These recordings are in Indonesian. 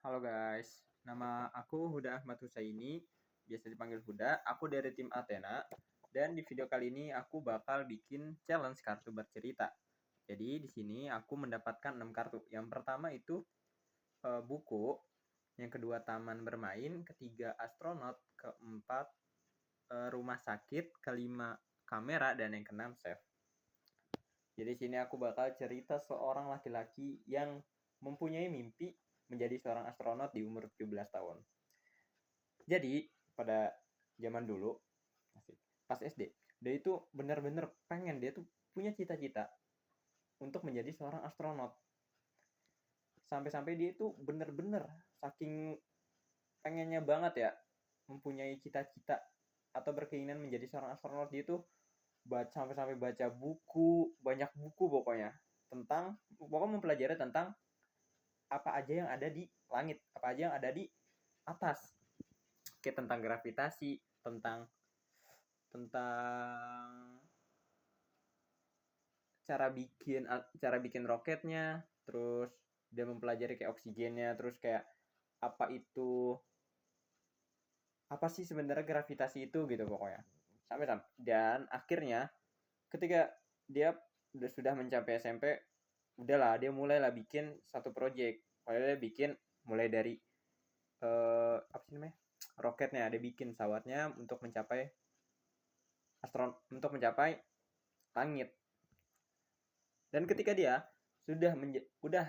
Halo guys, nama aku Huda Ahmad Husaini, biasa dipanggil Huda. Aku dari tim Athena, dan di video kali ini aku bakal bikin challenge kartu bercerita. Jadi di sini aku mendapatkan 6 kartu. Yang pertama itu buku, yang kedua taman bermain, ketiga astronot, keempat rumah sakit, kelima kamera, dan yang keenam chef. Jadi di sini aku bakal cerita seorang laki-laki yang mempunyai mimpi menjadi seorang astronot di umur 17 tahun. Jadi pada zaman dulu, pas SD, dia itu benar-benar pengen, dia tuh punya cita-cita untuk menjadi seorang astronot. Sampai-sampai dia itu benar-benar saking pengennya banget ya mempunyai cita-cita atau berkeinginan menjadi seorang astronot, dia tuh sampai-sampai baca buku, banyak buku pokoknya tentang, pokoknya mempelajari tentang apa aja yang ada di langit, apa aja yang ada di atas, kayak tentang gravitasi, tentang cara bikin roketnya, terus dia mempelajari kayak oksigennya, terus kayak apa sih sebenarnya gravitasi itu gitu pokoknya. Sampai dan akhirnya ketika dia sudah mencapai SMP, udahlah dia mulailah bikin satu project. Dia bikin mulai dari apa sih namanya, roketnya, dia bikin pesawatnya untuk mencapai langit. Dan ketika dia udah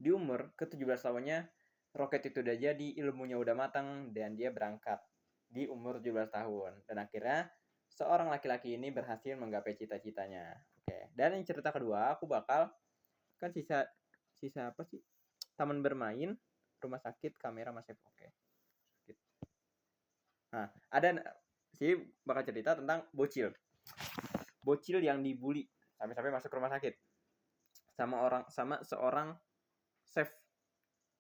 di umur ke-17 tahunnya, roket itu udah jadi, ilmunya udah matang, dan dia berangkat di umur 17 tahun. Dan akhirnya seorang laki-laki ini berhasil menggapai cita-citanya. Oke. Dan yang cerita kedua, aku bakal kan sisa apa sih? Taman bermain, rumah sakit, kamera, masih oke. Nah, ada sih bakal cerita tentang bocil yang dibully sampai masuk rumah sakit sama seorang chef.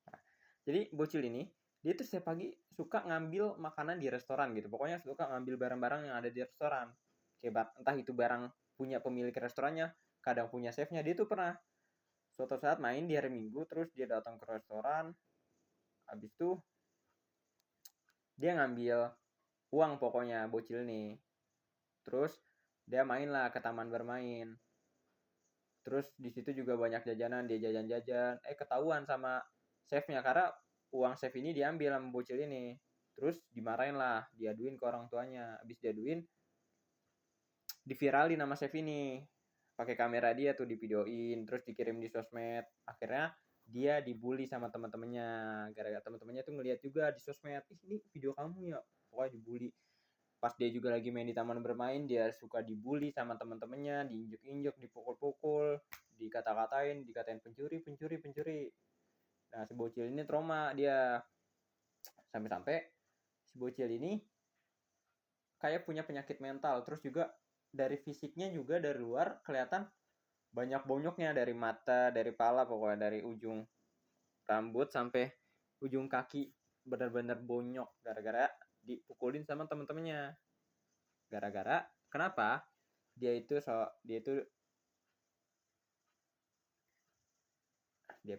Nah, jadi bocil ini dia tuh setiap pagi suka ngambil makanan di restoran gitu. Pokoknya suka ngambil barang-barang yang ada di restoran. Kayak entah itu barang punya pemilik restorannya, kadang punya chefnya. Dia tuh pernah suatu saat main di hari Minggu, terus dia datang ke restoran. Habis itu dia ngambil uang pokoknya bocil nih. Terus dia main lah ke taman bermain. Terus di situ juga banyak jajanan, dia jajan-jajan. Ketahuan sama chefnya karena uang chef ini diambil sama bocil ini. Terus dimarahin lah, diaduin ke orang tuanya. Habis diaduin, diviralin nama chef ini. Pakai kamera dia tuh, divideoin, terus dikirim di sosmed. Akhirnya dia dibully sama teman-temannya. Gara-gara teman-temannya tuh ngeliat juga di sosmed, ini video kamu ya. Pokoknya dibully. Pas dia juga lagi main di taman bermain, dia suka dibully sama teman-temannya, diinjek-injek, dipukul-pukul, dikatain pencuri. Nah, si bocil ini trauma dia. Sampai-sampai si bocil ini kayak punya penyakit mental. Terus juga dari fisiknya juga dari luar kelihatan banyak bonyoknya, dari mata, dari pala, pokoknya dari ujung rambut sampai ujung kaki benar-benar bonyok gara-gara dipukulin sama teman-temannya. Gara-gara kenapa? Dia itu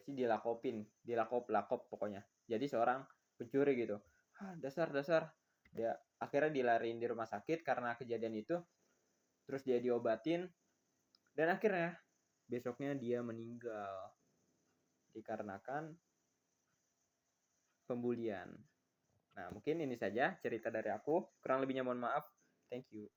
dilakop pokoknya. Jadi seorang pencuri gitu. Dasar dia akhirnya dilariin di rumah sakit karena kejadian itu. Terus dia diobatin dan akhirnya besoknya dia meninggal dikarenakan pembulian. Nah, mungkin ini saja cerita dari aku. Kurang lebihnya mohon maaf. Thank you.